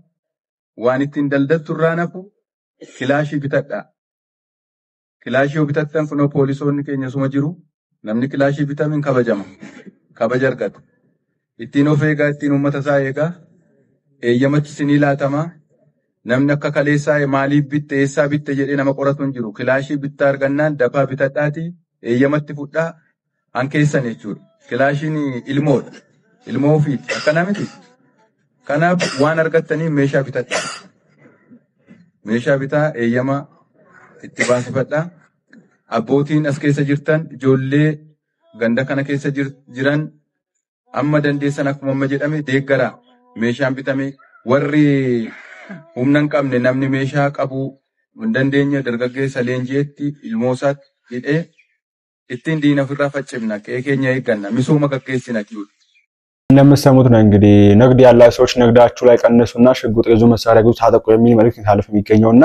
waan ittiin daldaltu irraa nafu kilaashii bitadhaa. Kilaashii yoo bitattan kunoo poolisoonni keenya suma jiru namni kilaashii bitamin kabajama. Kabaja argata. Ittiin of eegaa ittiin uummata isaa eegaa eeyyamatti sinii laatama. Namni akka kaleessaa maaliif bitte eessaa bitte jedhee nama qoratu hin jiru. Kilaashii bittaa argannaan dafaa bitadhaati eeyyamatti fudhaa an keessan jechuudha. Kilaashiin ilmoodha. Ilmoo ofiiti. Akkana miti. Kanaaf waan argattaniif meeshaa bitadhaa. Meeshaa bitaa eeyyama itti baasifadhaa. Abbootiin as keessa jirtan ijoollee ganda kana keessa jiran amma dandeessan akkuma amma jedhame deeggaraa meeshaan bitame warri humna hin qabne namni meeshaa qabu hin dandeenye dargaggeessa leenji'eetti ilmoo isaatti hidhee ittiin diina ofirraa faccifna qe'ee keenya eegganna misooma gaggeessina jechuudha. እንደምትሰሙት ነው እንግዲህ ንግድ ያላቸው ሰዎች ንግዳቸው ላይ ቀንሱና ሽጉጥ ይዙ መሳሪያ ይዙ ታጠቁ የሚል መልእክት ይታለፍ የሚገኘውና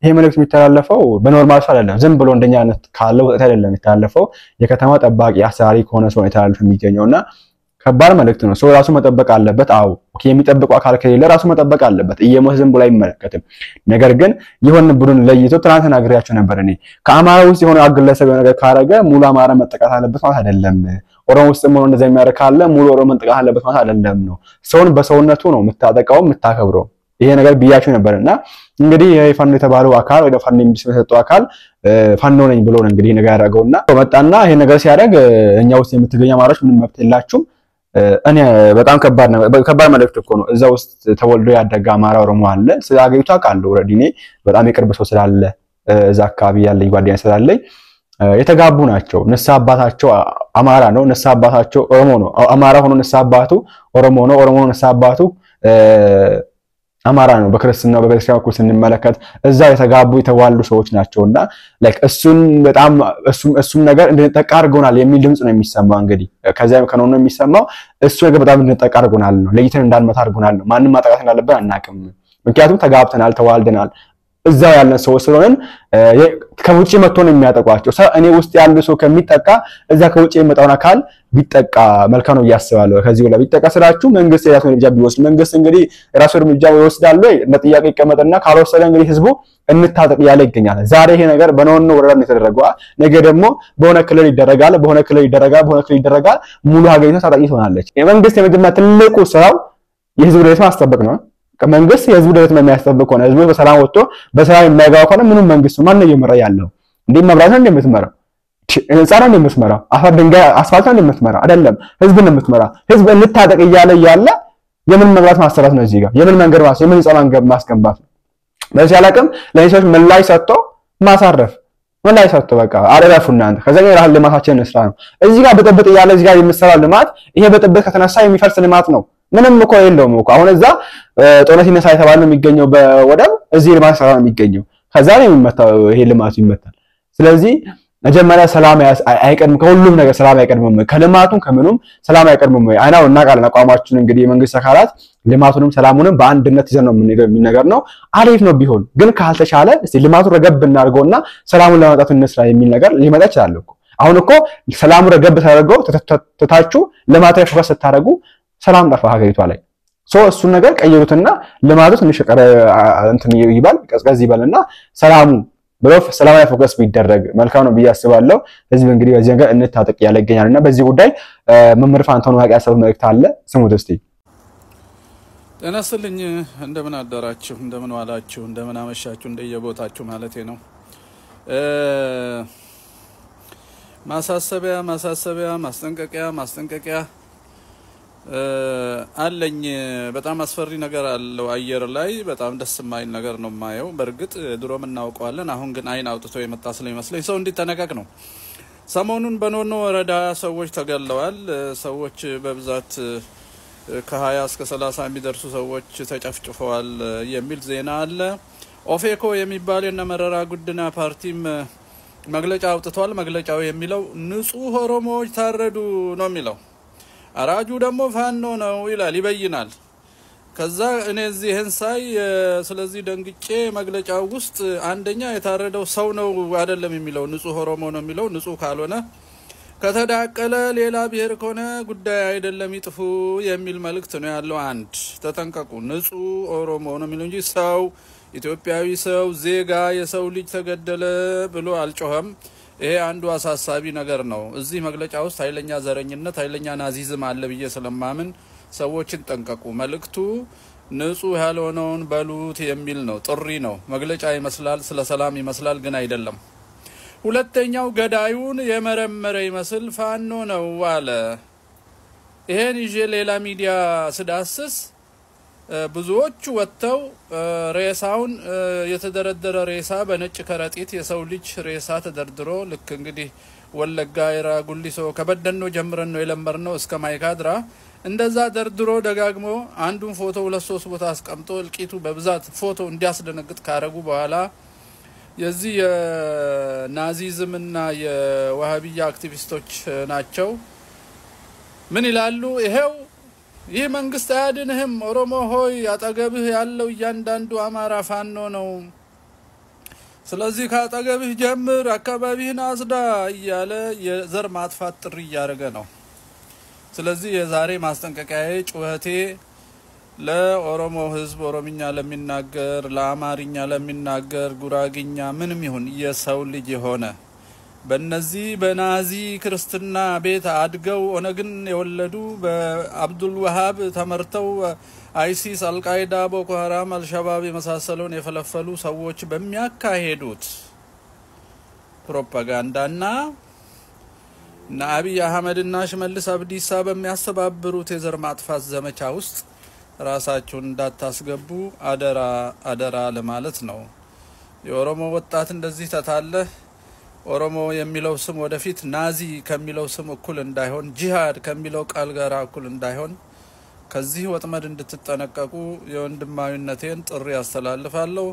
ይሄ መልእክት የሚተላለፈው በኖርማል ሰው አይደለም ዝም ብሎ እንደኛ አይነት ካለው ወጣት አይደለም የሚተላለፈው የከተማ ጠባቂ አሳሪ ከሆነ ሰው ይታለፍ የሚገኘውና ከባድ መልእክት ነው። ሰው ራሱ መጠበቅ አለበት። አዎ ኦኬ የሚጠብቀው አካል ከሌለ ራሱ መጠበቅ አለበት። እየሞተ ዝም ብሎ አይመለከትም። ነገር ግን ይሆን ቡድን ለይቶ ትናንት ተናግሬያቸው ነበር እኔ ከአማራ ውስጥ የሆነ አግለሰብ ነገር ካረገ ሙሉ አማራ መጠቃት አለበት ማለት አይደለም። ኦሮሞ ውስጥ ምን እንደዛ የሚያደርግ ካለ ሙሉ ኦሮሞ መጠቃት አለበት ማለት አይደለም ነው። ሰውን በሰውነቱ ነው የምታጠቃው የምታከብረው። ይሄ ነገር ብያችሁ ነበርና እንግዲህ ይሄ ፋኖ የተባለው አካል ወይ ፋኖ የሚሰጠው አካል ፋኖ ነኝ ብሎ ነው እንግዲህ ነገር ያደረገውና መጣና ይሄ ነገር ሲያደርግ እኛ ውስጥ የምትገኙ አማራዎች ምንም መብት የላችሁም እኔ በጣም ከባድ መልእክት እኮ ነው። እዛ ውስጥ ተወልዶ ያደገ አማራ ኦሮሞ አለ ስለአገሪቷ ቃል ኦሬዲ እኔ በጣም የቅርብ ሰው ስላለ እዛ አካባቢ ያለ ጓደኛ ስላለኝ የተጋቡ ናቸው። ንሳ አባታቸው አማራ ነው፣ ንሳ አባታቸው ኦሮሞ ነው። አማራ ሆኖ ንሳ አባቱ ኦሮሞ ነው፣ ኦሮሞ ነው ንሳ አባቱ አማራ ነው። በክርስትና በቤተክርስቲያን በኩል ስንመለከት እዛ የተጋቡ የተዋሉ ሰዎች ናቸውና ላይክ እሱን በጣም እሱም ነገር እንደተጠቃ አድርጎናል የሚል ድምጽ ነው የሚሰማው። እንግዲህ ከዛም ከነሆነ የሚሰማው እሱ ነገር በጣም እንደተጠቃ አድርጎናል ነው፣ ለይተን እንዳንመታ አድርጎናል ነው። ማንንም ማጣቃት እንዳለበት አናውቅም። ምክንያቱም ተጋብተናል፣ ተዋልደናል። እዛው ያለን ሰው ስለሆነን ከውጪ መጥቶ ነው የሚያጠቋቸው። እኔ ውስጥ ያሉ ሰው ከሚጠቃ እዛ ከውጪ የመጣውን አካል ቢጠቃ መልካም ነው ያስባለሁ። ከዚህ ወላ ቢጠቃ ስራችሁ መንግስት የራሱ እርምጃ ቢወስድ መንግስት እንግዲህ የራሱ እርምጃ ይወስዳል ወይ ለጥያቄ ይቀመጥና ካልወሰደ እንግዲህ ህዝቡ እንታጠቅ ያለ ይገኛል። ዛሬ ይሄ ነገር በነወነ ወረራ ነው የተደረገው። ነገ ደግሞ በሆነ ክልል ይደረጋል፣ በሆነ ክልል ይደረጋል። ሙሉ ሀገሪቷ ታጣቂ ትሆናለች። የመንግስት የመጀመሪያ ትልቁ ስራው የህዝብ ደህንነት ማስጠበቅ ነው። መንግስት የህዝብ ደህንነት የሚያስጠብቅ ሆነ ህዝቡ በሰላም ወጥቶ በሰላም የማይገባ ከሆነ ምንም መንግስት ማን ነው እየመራ ያለው? እንዴ መብራት ነው እንደምትመራው? ህንጻ ነው የምትመራው? አፈር ድንጋይ አስፋልት ነው የምትመራው? አይደለም፣ ህዝብ ነው የምትመራው። ህዝብ እንታጠቅ እያለ የምን መብራት ማሰራት ነው? እዚህ ጋር የምን መንገድ ማስ የምን ህንጻ መንገድ ማስገንባት ነው? በዚህ አላቅም ለሰዎች ምላሽ ሰጥቶ ማሳረፍ ምላሽ ሰጥቶ በቃ አረጋፉና አንተ ከዛ ጋር ያለ ልማታችን እንስራ ነው። እዚህ ጋር በጥብጥ እያለ እዚህ ጋር የምትሰራው ልማት ይሄ በጥብጥ ከተነሳ የሚፈርስ ልማት ነው። ምንም እኮ የለውም እኮ አሁን እዛ ጦርነት ይነሳ የተባለው የሚገኘው በወደብ እዚህ ልማት ሰራ ነው የሚገኘው። ከዛ ነው የሚመታው፣ ይሄ ልማቱ ይመታል። ስለዚህ መጀመሪያ ሰላም አይቀድም፣ ከሁሉም ነገር ሰላም አይቀድምም። ከልማቱም ከምኑም ሰላም አይቀድምም። አይናው እናቃለን አቋማችን እንግዲህ የመንግስት አካላት ልማቱንም ሰላሙንም በአንድነት ይዘን ነው የምንሄደው የሚል ነገር ነው። አሪፍ ነው ቢሆን ግን ካልተቻለ እስቲ ልማቱን ረገብ እናድርገውና ሰላሙን ለማምጣት እንስራ የሚል ነገር ሊመጣ ይችላል እኮ። አሁን እኮ ሰላሙ ረገብ ተደርጎ ተታችሁ ልማት ላይ ፎከስ ስታደርጉ ሰላም ጠፋ ሀገሪቷ ላይ። እሱ ነገር ቀይሩትና ልማቱ ትንሽ እንትን ይባል ቀዝቀዝ ይባልና ሰላሙ ብሎ ሰላማዊ ፎከስ ቢደረግ መልካም ነው ብዬ አስባለሁ። ህዝብ እንግዲህ በዚህ ነገር እንታጠቅ ያለ ይገኛልና በዚህ ጉዳይ መምህር ፋንታሁን ዋቂ ያሰቡ መልእክት አለ ስሙት እስቲ። ጤና ይስጥልኝ እንደምን አደራችሁ እንደምን ዋላችሁ እንደምን አመሻችሁ እንደየቦታችሁ ማለቴ ነው። ማስጠንቀቂያ አለኝ። በጣም አስፈሪ ነገር አለው አየር ላይ በጣም ደስ የማይል ነገር ነው ማየው። በርግጥ ድሮም እናውቀዋለን አሁን ግን አይን አውጥቶ የመጣ ስለሚመስለኝ ሰው እንዲጠነቀቅ ነው። ሰሞኑን በኖኖ ወረዳ ሰዎች ተገለዋል። ሰዎች በብዛት ከ20 እስከ 30 የሚደርሱ ሰዎች ተጨፍጭፈዋል የሚል ዜና አለ። ኦፌኮ የሚባል የነመረራ ጉድና ፓርቲም መግለጫ አውጥቷል። መግለጫው የሚለው ንጹህ ኦሮሞዎች ታረዱ ነው የሚለው። አራጁ ደግሞ ፋኖ ነው ይላል ይበይናል። ከዛ እኔ እዚህን ሳይ ስለዚህ ደንግጬ መግለጫው ውስጥ አንደኛ የታረደው ሰው ነው አይደለም የሚለው ንጹህ ኦሮሞ ነው የሚለው። ንጹህ ካልሆነ ከተዳቀለ ሌላ ብሔር ከሆነ ጉዳይ አይደለም ይጥፉ የሚል መልእክት ነው ያለው። አንድ ተጠንቀቁ ንጹህ ኦሮሞ ነው የሚለው እንጂ ሰው ኢትዮጵያዊ ሰው ዜጋ የሰው ልጅ ተገደለ ብሎ አልጮኸም። ይሄ አንዱ አሳሳቢ ነገር ነው። እዚህ መግለጫ ውስጥ ኃይለኛ ዘረኝነት ኃይለኛ ናዚዝም አለ ብዬ ስለማምን ሰዎችን ጠንቀቁ። መልእክቱ ንጹህ ያልሆነውን በሉት የሚል ነው። ጥሪ ነው። መግለጫ ይመስላል ስለ ሰላም ይመስላል ግን አይደለም። ሁለተኛው ገዳዩን የመረመረ ይመስል ፋኖ ነው አለ። ይሄን ይዤ ሌላ ሚዲያ ስዳስስ ብዙዎቹ ወጥተው ሬሳውን የተደረደረ ሬሳ በነጭ ከረጢት የሰው ልጅ ሬሳ ተደርድሮ ልክ እንግዲህ ወለጋ ይራ ጉሊሶ ከበደኖ ጀምረን ነው የለመርነው እስከ ማይካድራ እንደዛ ደርድሮ ደጋግሞ አንዱን ፎቶ 2-3 ቦታ አስቀምጦ እልቂቱ በብዛት ፎቶ እንዲያስደነግጥ ካረጉ በኋላ የዚህ የናዚዝምና የዋሃቢያ አክቲቪስቶች ናቸው ምን ይላሉ? ይሄው ይህ መንግስት አያድንህም ኦሮሞ ሆይ አጠገብህ ያለው እያንዳንዱ አማራ ፋኖ ነው። ስለዚህ ካጠገብህ ጀምር አካባቢህን አጽዳ እያለ የዘር ማጥፋት ጥሪ ያደረገ ነው። ስለዚህ የዛሬ ማስጠንቀቂያዬ ጩኸቴ ለኦሮሞ ህዝብ ኦሮምኛ ለሚናገር ለአማርኛ ለሚናገር ጉራግኛ ምንም ይሁን የሰው ልጅ የሆነ በእነዚህ በናዚ ክርስትና ቤት አድገው ኦነግን የወለዱ በአብዱል ወሃብ ተመርተው አይሲስ አልቃይዳ ቦኮ ሐራም አልሸባብ የመሳሰሉን የፈለፈሉ ሰዎች በሚያካሄዱት ፕሮፓጋንዳና አብይ አህመድና ሽመልስ አብዲሳ በሚያስተባብሩት የዘር ማጥፋት ዘመቻ ውስጥ ራሳቸውን እንዳታስገቡ አደራ ለማለት ነው። የኦሮሞ ወጣት እንደዚህ ተታለ ኦሮሞ የሚለው ስም ወደፊት ናዚ ከሚለው ስም እኩል እንዳይሆን ጂሃድ ከሚለው ቃል ጋር እኩል እንዳይሆን ከዚህ ወጥመድ እንድትጠነቀቁ የወንድማዊነቴን ጥሪ ያስተላልፋለሁ።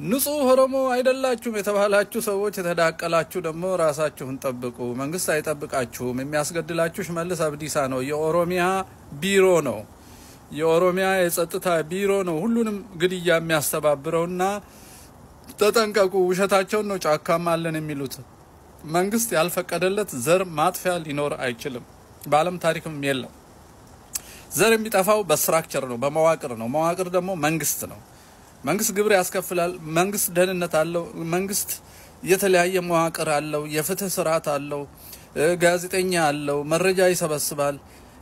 ንጹህ ኦሮሞ አይደላችሁም የተባላችሁ ሰዎች የተዳቀላችሁ ደግሞ ራሳችሁን ጠብቁ። መንግስት አይጠብቃችሁም። የሚያስገድላችሁ ሽመልስ አብዲሳ ነው። የኦሮሚያ ቢሮ ነው። የኦሮሚያ የጸጥታ ቢሮ ነው ሁሉንም ግድያ የሚያስተባብረውና ተጠንቀቁ። ውሸታቸው ነው ጫካም አለን የሚሉት። መንግስት ያልፈቀደለት ዘር ማጥፊያ ሊኖር አይችልም። በአለም ታሪክም የለም። ዘር የሚጠፋው በስትራክቸር ነው በመዋቅር ነው። መዋቅር ደግሞ መንግስት ነው። መንግስት ግብር ያስከፍላል። መንግስት ደህንነት አለው። መንግስት የተለያየ መዋቅር አለው። የፍትህ ስርዓት አለው። ጋዜጠኛ አለው። መረጃ ይሰበስባል።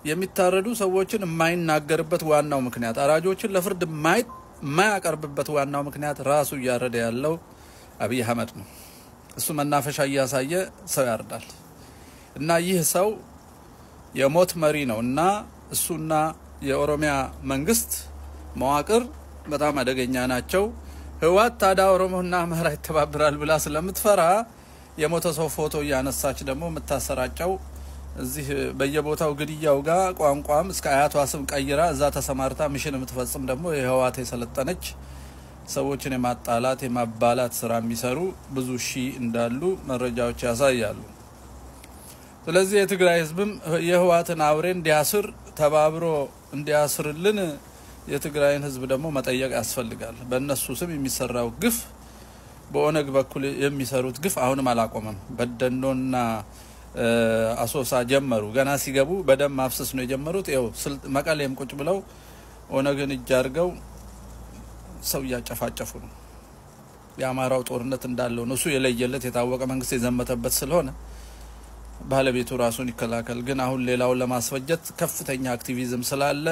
የሚታረዱ ሰዎችን የማይናገርበት ዋናው ምክንያት አራጆችን ለፍርድ የማያቀርብበት ዋናው ምክንያት ራሱ እያረደ ያለው አብይ አህመድ ነው። እሱ መናፈሻ እያሳየ ሰው ያርዳል እና ይህ ሰው የሞት መሪ ነው እና እሱና የኦሮሚያ መንግስት መዋቅር በጣም አደገኛ ናቸው። ህዋት ታዳ ኦሮሞና አማራ ይተባበራል ብላ ስለምትፈራ የሞተ ሰው ፎቶ ያነሳች ደግሞ መታሰራጨው እዚህ በየቦታው ግድያው ጋር ቋንቋም እስከ አያቷ ስም ቀይራ እዛ ተሰማርታ ሚሽን የምትፈጽም ደግሞ የህዋት የሰለጠነች ሰዎችን የማጣላት የማባላት ስራ የሚሰሩ ብዙ ሺህ እንዳሉ መረጃዎች ያሳያሉ። ስለዚህ የትግራይ ህዝብም የህዋትን አውሬ እንዲያስር ተባብሮ እንዲያስርልን የትግራይን ህዝብ ደግሞ መጠየቅ ያስፈልጋል። በእነሱ ስም የሚሰራው ግፍ በኦነግ በኩል የሚሰሩት ግፍ አሁንም አላቆመም። በደኖና አሶሳ ጀመሩ። ገና ሲገቡ በደም ማፍሰስ ነው የጀመሩት። ይኸው መቀሌም ቁጭ ብለው ኦነግን እጅ አድርገው ሰው ያጨፋጨፉ ነው። የአማራው ጦርነት እንዳለው ነው። እሱ የለየለት የታወቀ መንግስት የዘመተበት ስለሆነ ባለቤቱ ራሱን ይከላከል። ግን አሁን ሌላውን ለማስፈጀት ከፍተኛ አክቲቪዝም ስላለ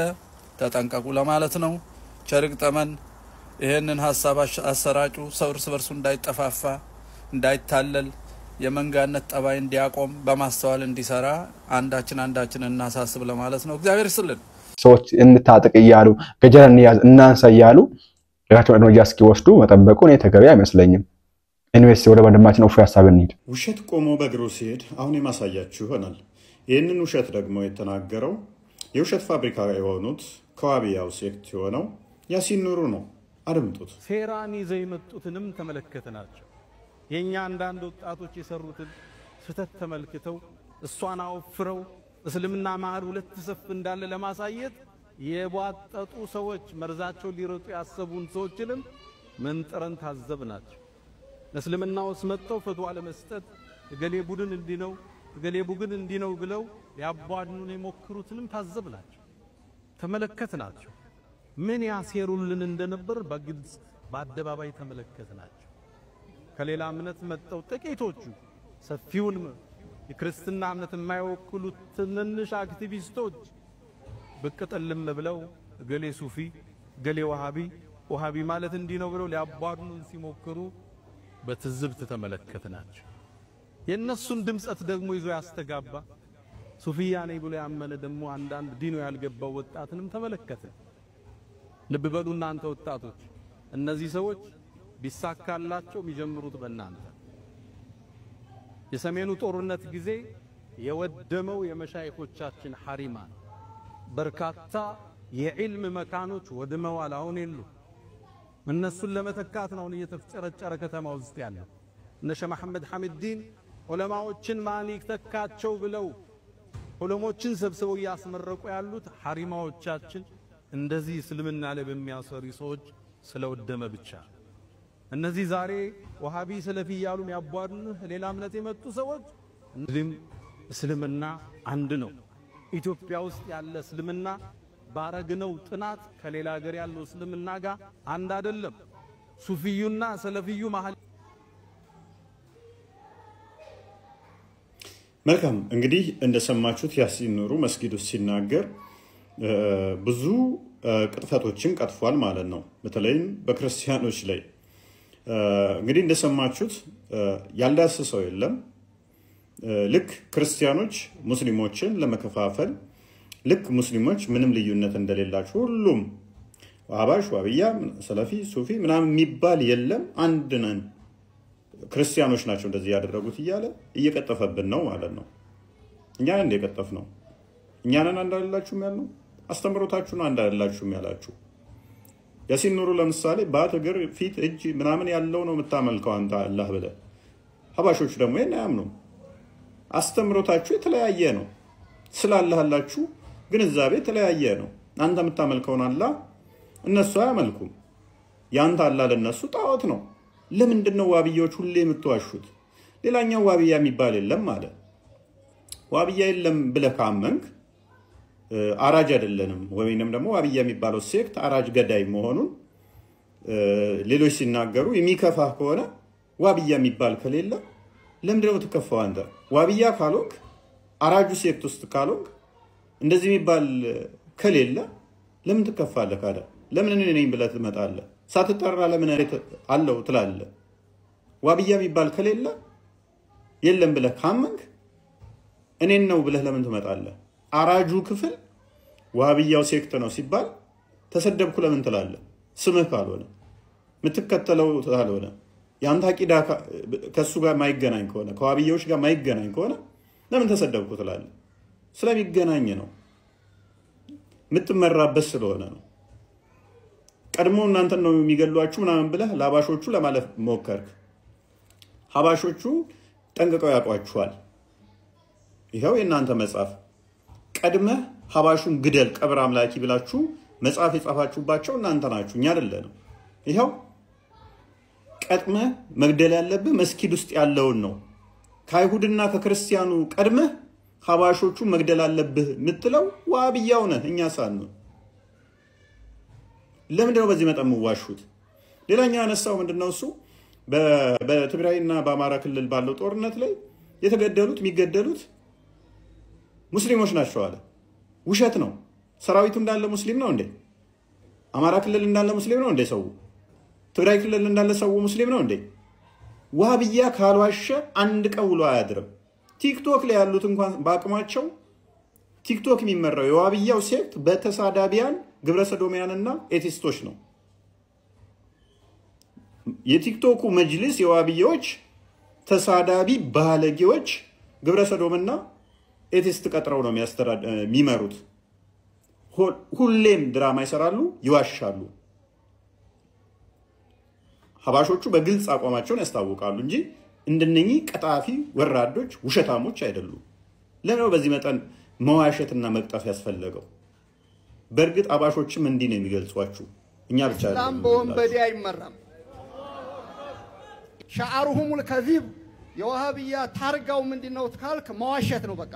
ተጠንቀቁ ለማለት ነው። ቸርቅ ጠመን ይሄንን ሐሳብ አሰራጩ። ሰው እርስ በርሱ እንዳይጠፋፋ እንዳይታለል የመንጋነት ጠባይ እንዲያቆም በማስተዋል እንዲሰራ አንዳችን እናሳስብ ለማለት ነው። እግዚአብሔር ይስጥልን። ሰዎች እንታጠቅ እያሉ ገጀራ እንያዝ እናንሳ እያሉ ለራቸው እርምጃ እስኪወስዱ መጠበቁ እኔ ተገቢ አይመስለኝም። ኤኒዌይስ ወደ ወንድማችን ነው ሐሳብ እንሂድ። ውሸት ቆሞ በእግሩ ሲሄድ አሁን የማሳያችሁ ይሆናል። ይህንን ውሸት ደግሞ የተናገረው የውሸት ፋብሪካ የሆኑት ከዋቢያው ሴክት የሆነው ያሲን ኑሩ ነው። አድምጡት። ሴራን ይዘው የመጡትንም ተመለከትናቸው። የኛ አንዳንድ ወጣቶች የሰሩትን ስህተት ተመልክተው እሷን አወፍረው እስልምና መሃል ሁለት ሰፍ እንዳለ ለማሳየት የቧጠጡ ሰዎች መርዛቸው ሊረጡ ያሰቡን ሰዎችንም መንጥረን ታዘብናቸው። እስልምና ውስጥ መጥተው ፈትዋ ለመስጠት እገሌ ቡድን እንዲነው እገሌ ቡድን እንዲነው ብለው ሊያቧድኑን የሞክሩትንም ታዘብናቸው፣ ተመለከትናቸው። ምን ያሴሩልን እንደነበር በግልጽ በአደባባይ ተመለከትናቸው። ከሌላ እምነት መጥተው ጥቂቶቹ ሰፊውን የክርስትና እምነት የማይወክሉት ትንንሽ አክቲቪስቶች ብቅ ጥልም ብለው ገሌ ሱፊ ገሌ ወሃቢ ማለት እንዲህ ነው ብለው ሊያባዱን ሲሞክሩ በትዝብት ተመለከትናቸው። የነሱን ድምጸት ደግሞ ይዞ ያስተጋባ ሱፊያ ነኝ ብሎ ያመነ ደግሞ አንዳንድ ዲኑ ያልገባው ወጣትንም ተመለከተ። ልብ በሉ እናንተ ወጣቶች፣ እነዚህ ሰዎች ቢሳካላቸው የሚጀምሩት በእናንተ የሰሜኑ ጦርነት ጊዜ የወደመው የመሻይኾቻችን ሐሪማ በርካታ የዕልም መካኖች ወድመዋል። አሁን የሉ። እነሱን ለመተካት ነው እየተፍጨረጨረ ከተማ ውስጥ ያለው። እነ ሸህ መሐመድ ሐሚድዲን ዑለማዎችን ማን ይተካቸው ብለው ዑለሞችን ሰብስበው ያስመረቁ ያሉት ሐሪማዎቻችን እንደዚህ እስልምና ላይ በሚያሰሩ ሰዎች ስለወደመ ብቻ። እነዚህ ዛሬ ወሃቢ ሰለፊ ያሉ የሚያቧድኑ ሌላ እምነት የመጡ ሰዎች እንዲም እስልምና አንድ ነው። ኢትዮጵያ ውስጥ ያለ እስልምና ባረግነው ጥናት ከሌላ ሀገር ያለው እስልምና ጋር አንድ አይደለም። ሱፊዩና ሰለፊዩ መሃል መልካም። እንግዲህ እንደሰማችሁት ያሲን ኑሩ መስጊድ ውስጥ ሲናገር ብዙ ቅጥፈቶችን ቀጥፏል ማለት ነው። በተለይም በክርስቲያኖች ላይ እንግዲህ እንደሰማችሁት ያልዳሰሰው የለም። ልክ ክርስቲያኖች ሙስሊሞችን ለመከፋፈል ልክ ሙስሊሞች ምንም ልዩነት እንደሌላቸው ሁሉም ዋሃባሽ፣ ዋብያ፣ ሰለፊ፣ ሱፊ ምናምን የሚባል የለም አንድ ነን ክርስቲያኖች ናቸው እንደዚህ ያደረጉት እያለ እየቀጠፈብን ነው ማለት ነው። እኛን እንደቀጠፍ ነው። እኛንን አንድ አይደላችሁም ያልነው አስተምሮታችሁን አንድ አይደላችሁም ያላችሁ። ያሲን ኑሩ ለምሳሌ ባትግር ፊት እጅ ምናምን ያለው ነው የምታመልከው አንተ አላህ ብለህ። ሀባሾች ደግሞ ይሄን አያምኑም። አስተምሮታችሁ የተለያየ ነው። ስላላህላችሁ ግንዛቤ የተለያየ ነው። አንተ የምታመልከውን አላህ እነሱ አያመልኩም። ያንተ አላህ ለነሱ ጣዖት ነው። ለምንድን ነው ዋብያዎች ሁሌ የምትዋሹት? ሌላኛው ዋብያ የሚባል የለም ማለት ዋብያ የለም ብለህ ካመንክ አራጅ አይደለንም ወይንም ደግሞ ዋብያ የሚባለው ሴክት አራጅ ገዳይ መሆኑን ሌሎች ሲናገሩ የሚከፋ ከሆነ ዋብያ የሚባል ከሌለ ለምንድን ነው ተከፋው? አንተ ዋብያ ካልሆንክ አራጁ ሴክት ውስጥ ካልሆንክ እንደዚህ የሚባል ከሌለ ለምን ትከፋለህ? ካለ ለምን እኔ ነኝ ብለህ ትመጣለህ? ሳትጠራ ለምን አለው ትላለህ? ዋብያ የሚባል ከሌለ የለም ብለህ ካመንክ እኔን ነው ብለህ ለምን ትመጣለህ? አራጁ ክፍል ዋብያው ሴክት ነው ሲባል ተሰደብኩ ለምን ትላለህ? ስምህ ካልሆነ የምትከተለው ካልሆነ ያንተ አቂዳ ከሱ ጋር ማይገናኝ ከሆነ ከዋብያዎች ጋር ማይገናኝ ከሆነ ለምን ተሰደብኩ ትላለህ? ስለሚገናኝ ነው፣ የምትመራበት ስለሆነ ነው። ቀድሞ እናንተን ነው የሚገሏችሁ ምናምን ብለህ ለሀባሾቹ ለማለፍ ሞከርክ። ሀባሾቹ ጠንቅቀው ያውቋችኋል። ይኸው የእናንተ መጽሐፍ ቀድመህ ሀባሹን ግደል ቀብር አምላኪ ብላችሁ መጽሐፍ የጻፋችሁባቸው እናንተ ናችሁ፣ እኛ አይደለንም። ይኸው ቀድመህ መግደል ያለብህ መስጊድ ውስጥ ያለውን ነው። ከአይሁድና ከክርስቲያኑ ቀድመህ ሀባሾቹ መግደል አለብህ የምትለው ዋብያው ነህ፣ እኛ ሳንሆን። ለምንድን ነው በዚህ መጠን የምዋሹት? ሌላኛው ያነሳው ምንድነው? እሱ በትግራይና በአማራ ክልል ባለው ጦርነት ላይ የተገደሉት የሚገደሉት ሙስሊሞች ናቸው አለ። ውሸት ነው። ሰራዊቱ እንዳለ ሙስሊም ነው እንዴ? አማራ ክልል እንዳለ ሙስሊም ነው እንዴ? ሰው ትግራይ ክልል እንዳለ ሰው ሙስሊም ነው እንዴ? ዋሃብያ ካልዋሸ አንድ ቀን ውሎ አያድርም። ቲክቶክ ላይ ያሉት እንኳን በአቅማቸው ቲክቶክ የሚመራው የዋሃብያው ሴክት በተሳዳቢያን ግብረሰዶሚያንና ኤቲስቶች ነው። የቲክቶኩ መጅልስ የዋሃብያዎች ተሳዳቢ ባለጌዎች ግብረሰዶምና ኤቲስት ቀጥረው ነው የሚመሩት። ሁሌም ድራማ ይሰራሉ፣ ይዋሻሉ። ሀባሾቹ በግልጽ አቋማቸውን ያስታውቃሉ እንጂ እንደነኚህ ቀጣፊ ወራዶች ውሸታሞች አይደሉም። ለምን በዚህ መጠን መዋሸትና መቅጠፍ ያስፈልገው? በእርግጥ አባሾችም እንዲህ ነው የሚገልጿችሁ። እኛ ብቻ እስላም በወንበዴ አይመራም። ሻዓሩሁሙል ከዚብ የዋሃብያ ታርጋው ምንድነው ካልክ መዋሸት ነው በቃ።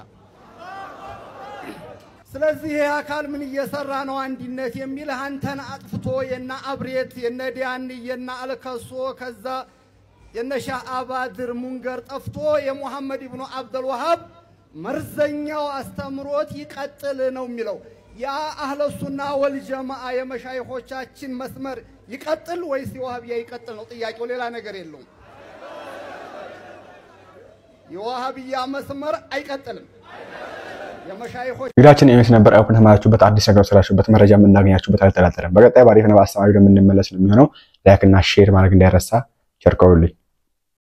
ስለዚህ ይሄ አካል ምን እየሰራ ነው አንድነት የሚል አንተን አጥፍቶ የና አብሬት የነ ዲያን የና አልከሶ ከዛ የነ ሻህ አባድር ሙንገር ጠፍቶ የሙሐመድ ኢብኑ አብዱል ወሃብ መርዘኛው አስተምሮት ይቀጥል ነው የሚለው። ያ አህለ ሱና ወልጀማዓ የመሻይኾቻችን መስመር ይቀጥል ወይስ የዋሃብያ ይቀጥል ነው ጥያቄው፣ ሌላ ነገር የለውም። የዋሃብያ መስመር አይቀጥልም። የመሻይኾች ቪዲዮአችን ኤምኤስ ነበር። አውቁን ተማራችሁበት፣ አዲስ ነገር ስራችሁበት፣ መረጃ የምናገኛችሁበት አልተላጠረም። በቀጣይ ባሪፍ ነው አስተማሪ ነው የምንመለስ ነው የሚሆነው። ላይክ እና ሼር ማድረግ እንዳይረሳ። ቸር ቆዩልኝ።